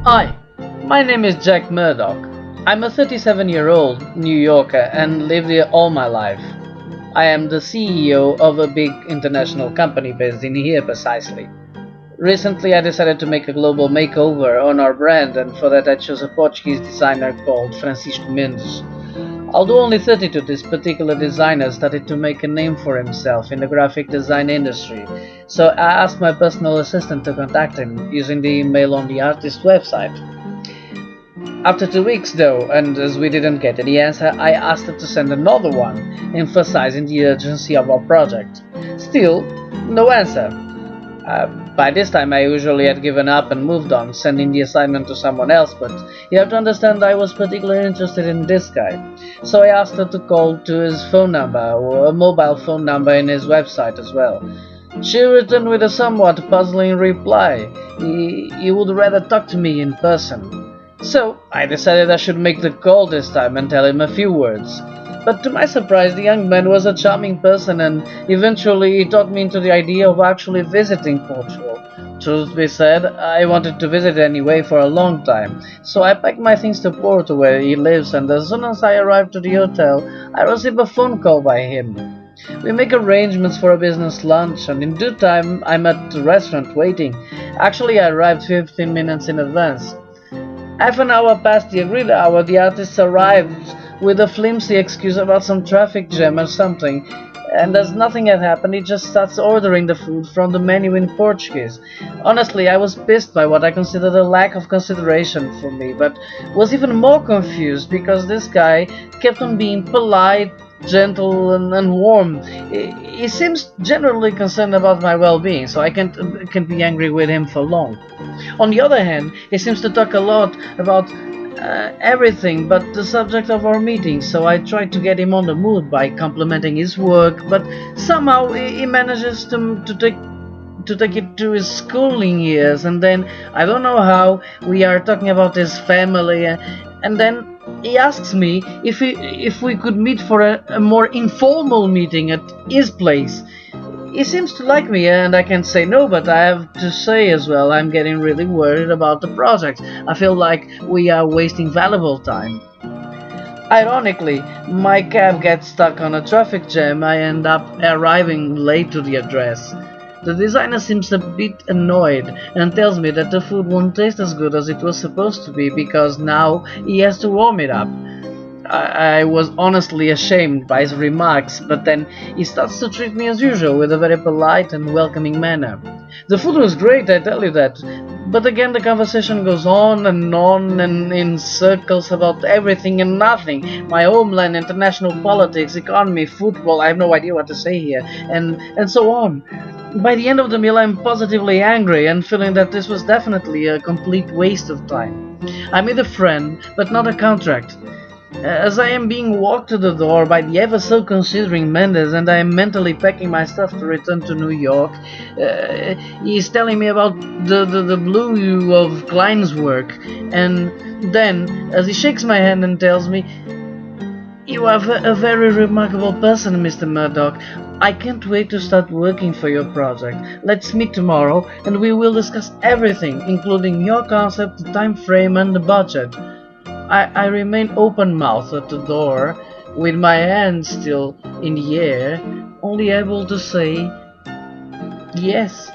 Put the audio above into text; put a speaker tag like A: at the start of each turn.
A: Hi, my name is Jack Murdock. I'm a 37-year-old New Yorker and lived here all my life. I am the CEO of a big international company based in here precisely. Recently I decided to make a global makeover on our brand, and for that I chose a Portuguese designer called Francisco Mendes. Although only 32, this particular designer started to make a name for himself in the graphic design industry, so I asked my personal assistant to contact him using the email on the artist's website. After 2 weeks though, and as we didn't get any answer, I asked her to send another one, emphasizing the urgency of our project. Still, no answer. By this time I usually had given up and moved on, sending the assignment to someone else, but you have to understand I was particularly interested in this guy. So I asked her to call to his phone number, or a mobile phone number in his website as well. She returned with a somewhat puzzling reply. He would rather talk to me in person. So I decided I should make the call this time and tell him a few words. But to my surprise, the young man was a charming person, and eventually he talked me into the idea of actually visiting Portugal. Truth be said, I wanted to visit anyway for a long time, so I packed my things to Porto where he lives, and as soon as I arrived to the hotel, I received a phone call by him. We make arrangements for a business lunch, and in due time I'm at the restaurant waiting. Actually, I arrived 15 minutes in advance. Half an hour past the agreed hour, the artist arrives with a flimsy excuse about some traffic jam or something, and as nothing had happened, he just starts ordering the food from the menu in Portuguese. Honestly, I was pissed by what I considered a lack of consideration for me, but was even more confused because this guy kept on being polite, gentle, and warm. He seems generally concerned about my well-being, so I can't be angry with him for long. On the other hand, he seems to talk a lot about everything but the subject of our meeting, so I tried to get him on the mood by complimenting his work, but somehow he manages to take it to his schooling years, and then I don't know how we are talking about his family, and then he asks me if we could meet for a more informal meeting at his place. He seems to like me, and I can't say no, but I have to say as well, I'm getting really worried about the project. I feel like we are wasting valuable time. Ironically, my cab gets stuck on a traffic jam. I end up arriving late to the address. The designer seems a bit annoyed and tells me that the food won't taste as good as it was supposed to be because now he has to warm it up. I was honestly ashamed by his remarks, but then he starts to treat me as usual with a very polite and welcoming manner. The food was great, I tell you that, but again the conversation goes on and in circles about everything and nothing. My homeland, international politics, economy, football, I have no idea what to say here, and so on. By the end of the meal I'm positively angry and feeling that this was definitely a complete waste of time. I made a friend, but not a contract. As I am being walked to the door by the ever-so considering Mendes and I am mentally packing my stuff to return to New York, he is telling me about the blue of Klein's work, and then, as he shakes my hand and tells me, "You are a very remarkable person, Mr. Murdock. I can't wait to start working for your project. Let's meet tomorrow and we will discuss everything, including your concept, the time frame and the budget." I remain open-mouthed at the door, with my hands still in the air, only able to say yes.